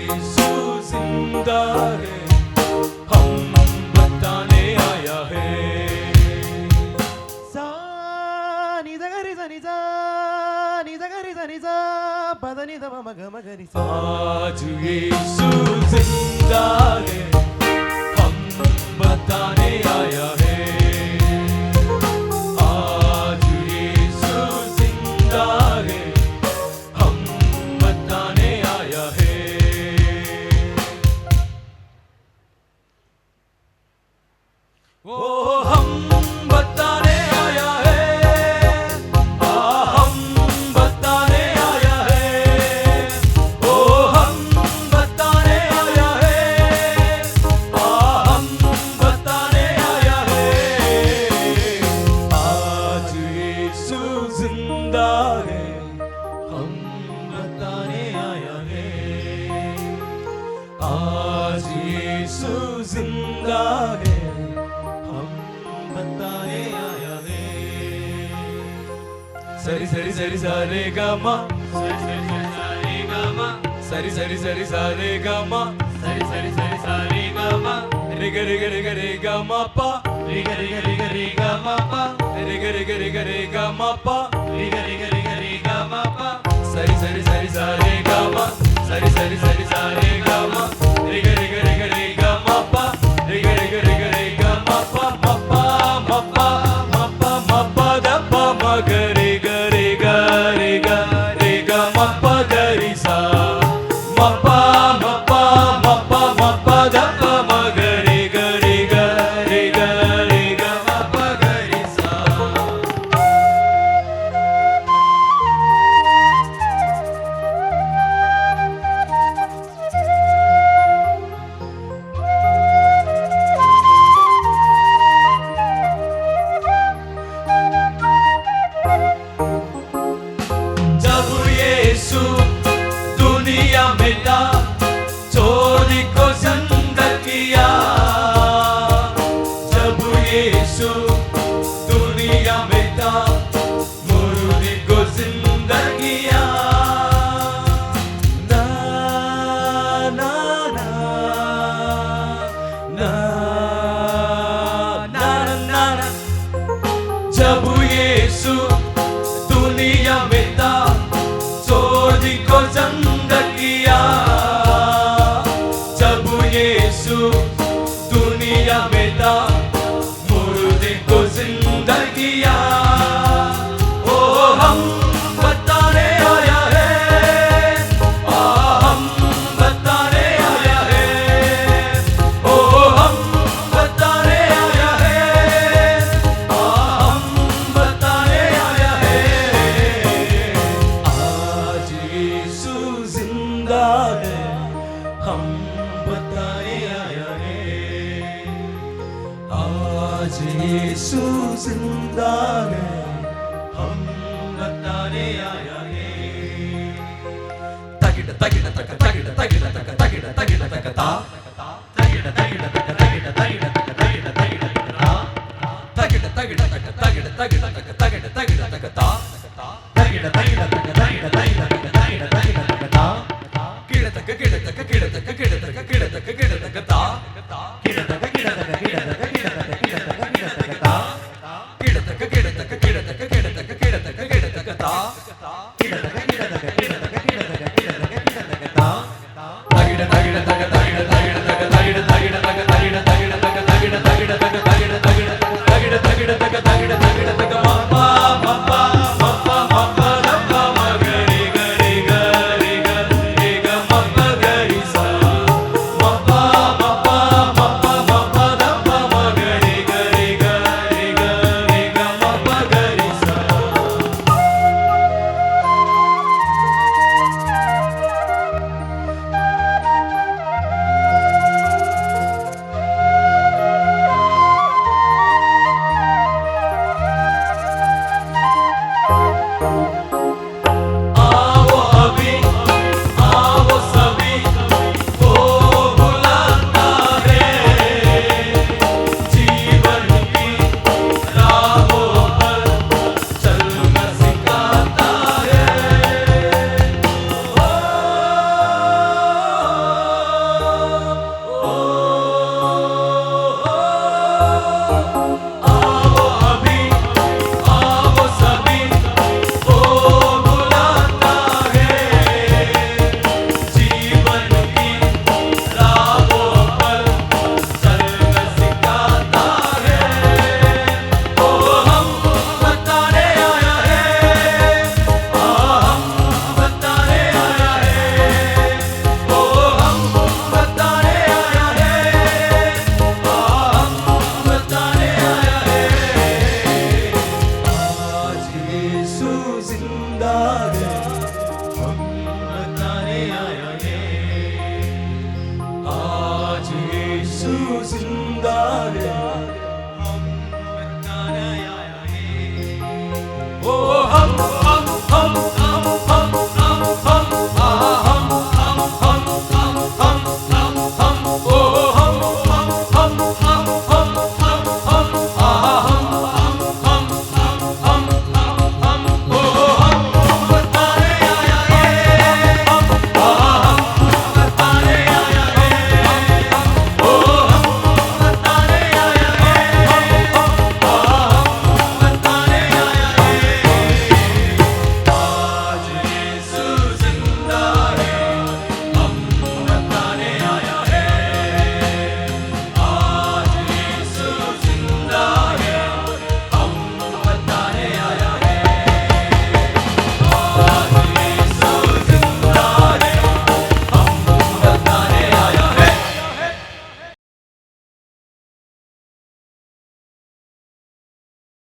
यीशु जिंदा है, हम बताने आया है। सा नि द ग रि सा नि सा नि द ग रि सा नि सा प द नि द म ग म ग रि सा। आज यीशु जिंदा है, हम बताने आया है। आज यीशु जिंदा है, हम बताने आया है। वो हम बताने आया है, हम बताने आया है। वो हम बताने आया है, हम बताने आया है। आज यीशु जिंदा है, हम बताने आया है। आज यीशु जिंदा है, हम बताने आया है। सरी सरी सरी सारे गामा, सरी सरी सरी सारे गामा, सरी सरी सरी सारे गामा, सरी सरी सरी सारे गामा, रे ग रे ग रे ग रे गा मा पा, रे ग रे ग रे ग रे गा मा पा, रे ग रे ग रे ग रे गा मा पा, रे ग रे ग रे ग रे गा मा पा। सरी सरी सरी सारे गामा, सरी सरी सरी सारे गामा, रे ग रे ग रे ग रे गा मा पा, रे ग रे ग रे ग रे गा मा पा, मा पा मा पा मा पा मा पा द पा मा ग रे ग रे ग रे ग रे ग मा पा ग रि सा, मा पा मा पा मा पा मा पा द पा मा ग रे ग रे ग रे ग रे ग मा पा ग रि सा। जब यीशु दुनिया में था, चोरी को जिंदा किया। जब यीशु दुनिया में था, मुर्दे को जिंदा किया। ना ना ना ना ना ना ना। जब यीशु दुनिया में था, चोरी को जिंदा किया। जब यीशु दुनिया में था, मुर्दे को जिंदा किया। ओ हम बताने आया है, हम बताने आया है। ओ हम बताने आया है, हम बताने आया है। आज यीशु जिंदा है, हम बताने आया है। आज यीशु जिंदा है, हम बताने आया है। तगिड़ तगिड़ तक तगिड़ तगिड़ तक तगिड़ तगिड़ तक ता।